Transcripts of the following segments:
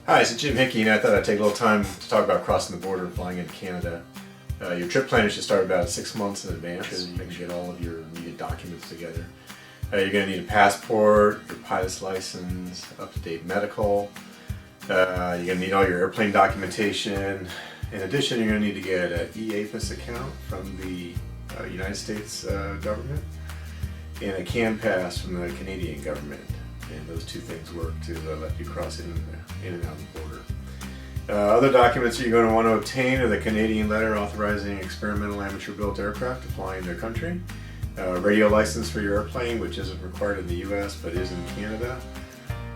Hi, it's Jim Hickey, and I thought I'd take a little time to talk about crossing the border and flying into Canada. Your trip planning should start about 6 months in advance so you can get all of your needed documents together. You're going to need a passport, your pilot's license, up-to-date medical. You're going to need all your airplane documentation. In addition, you're going to need to get an eAPIS account from the United States government and a CAN pass from the Canadian government. And those two things work to let you cross in and out of the border. Other documents you're going to want to obtain are the Canadian letter authorizing experimental amateur-built aircraft to fly in their country, radio license for your airplane, which isn't required in the U.S. but is in Canada.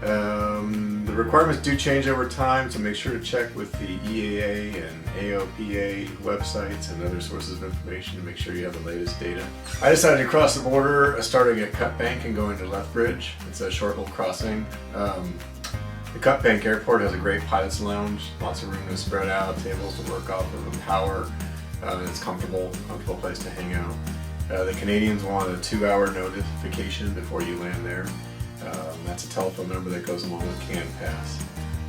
The requirements do change over time, so make sure to check with the EAA and AOPA websites and other sources of information to make sure you have the latest data. I decided to cross the border starting at Cut Bank and going to Lethbridge. It's a short little crossing. The Cut Bank Airport has a great pilot's lounge, lots of room to spread out, tables to work off of, and power. It's comfortable place to hang out. The Canadians want a 2-hour notification before you land there. That's a telephone number that goes along with CAN Pass.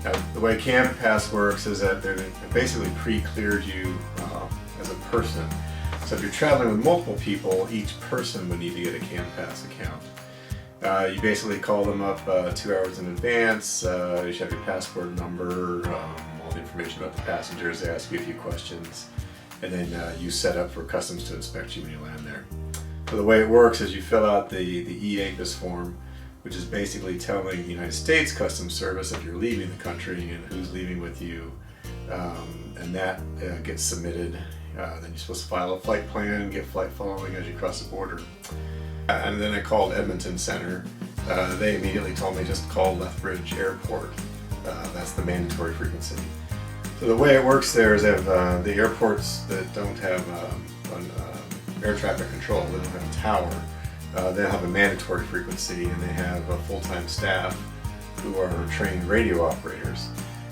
Now, the way CAN Pass works is that they basically pre-cleared you as a person. So if you're traveling with multiple people, each person would need to get a CAN Pass account. You basically call them up 2 hours in advance. You should have your passport number, all the information about the passengers. They ask you a few questions, and then you set up for customs to inspect you when you land there. So the way it works is you fill out the eAPIS form, which is basically telling the United States Customs Service if you're leaving the country and who's leaving with you, and that gets submitted. Then you're supposed to file a flight plan, get flight following as you cross the border. And then I called Edmonton Center. They immediately told me just call Lethbridge Airport. That's the mandatory frequency. So the way it works there is they have the airports that don't have air traffic control, they don't have a tower. They have a mandatory frequency, and they have a full-time staff who are trained radio operators.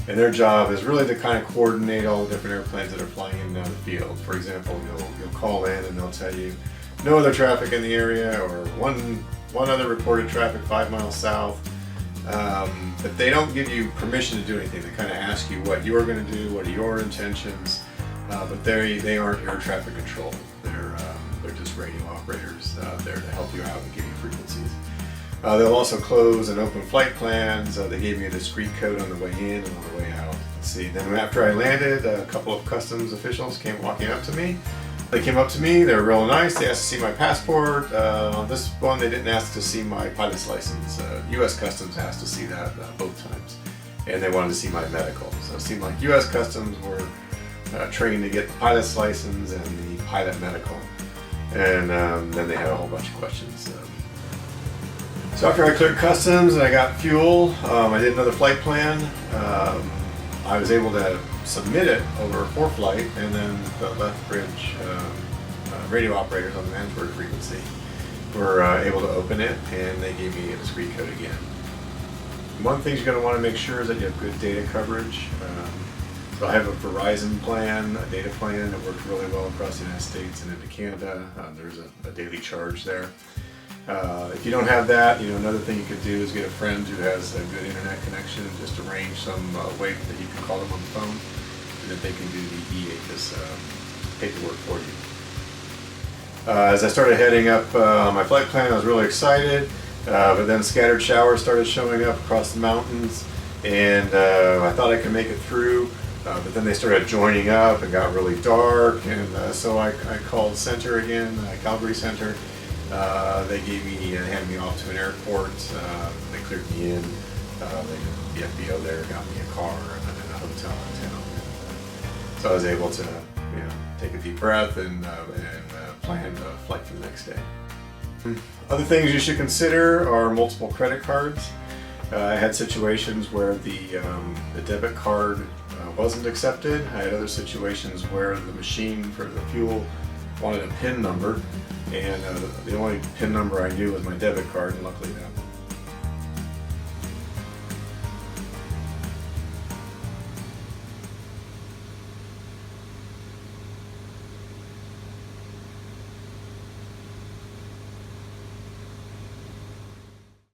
And their job is really to kind of coordinate all the different airplanes that are flying in and out of the field. For example, you'll call in and they'll tell you no other traffic in the area, or one other reported traffic 5 miles south. But they don't give you permission to do anything. They kind of ask you what you're going to do, what are your intentions. But they aren't air traffic control. They're just radio operators there to help you out and give you frequencies. They'll also close and open flight plans. They gave me a discrete code on the way in and on the way out. Let's see. Then after I landed, a couple of customs officials came walking up to me. They came up to me. They were real nice. They asked to see my passport. On this one, they didn't ask to see my pilot's license. U.S. Customs asked to see that both times, and they wanted to see my medical. So it seemed like U.S. Customs were trained to get the pilot's license and the pilot medical. And then they had a whole bunch of questions. So after I cleared customs and I got fuel, I did another flight plan. I was able to submit it over a flight, and then the Lethbridge radio operators on the mandatory frequency were able to open it, and they gave me a discrete code again. One thing you're going to want to make sure is that you have good data coverage. So I have a Verizon plan, a data plan that works really well across the United States and into Canada. There's a daily charge there. If you don't have that, another thing you could do is get a friend who has a good internet connection and just arrange some way that you can call them on the phone and that they can do the eAPIS paperwork for you. As I started heading up on my flight plan, I was really excited, but then scattered showers started showing up across the mountains, and I thought I could make it through. But then they started joining up and got really dark, and so I called Center again, Calgary Center. They handed me off to an airport. They cleared me in. The FBO there got me a car and then a hotel in town. So I was able to, take a deep breath and plan the flight for the next day. Other things you should consider are multiple credit cards. I had situations where the debit card wasn't accepted. I had other situations where the machine for the fuel wanted a PIN number, and the only PIN number I knew was my debit card, and luckily that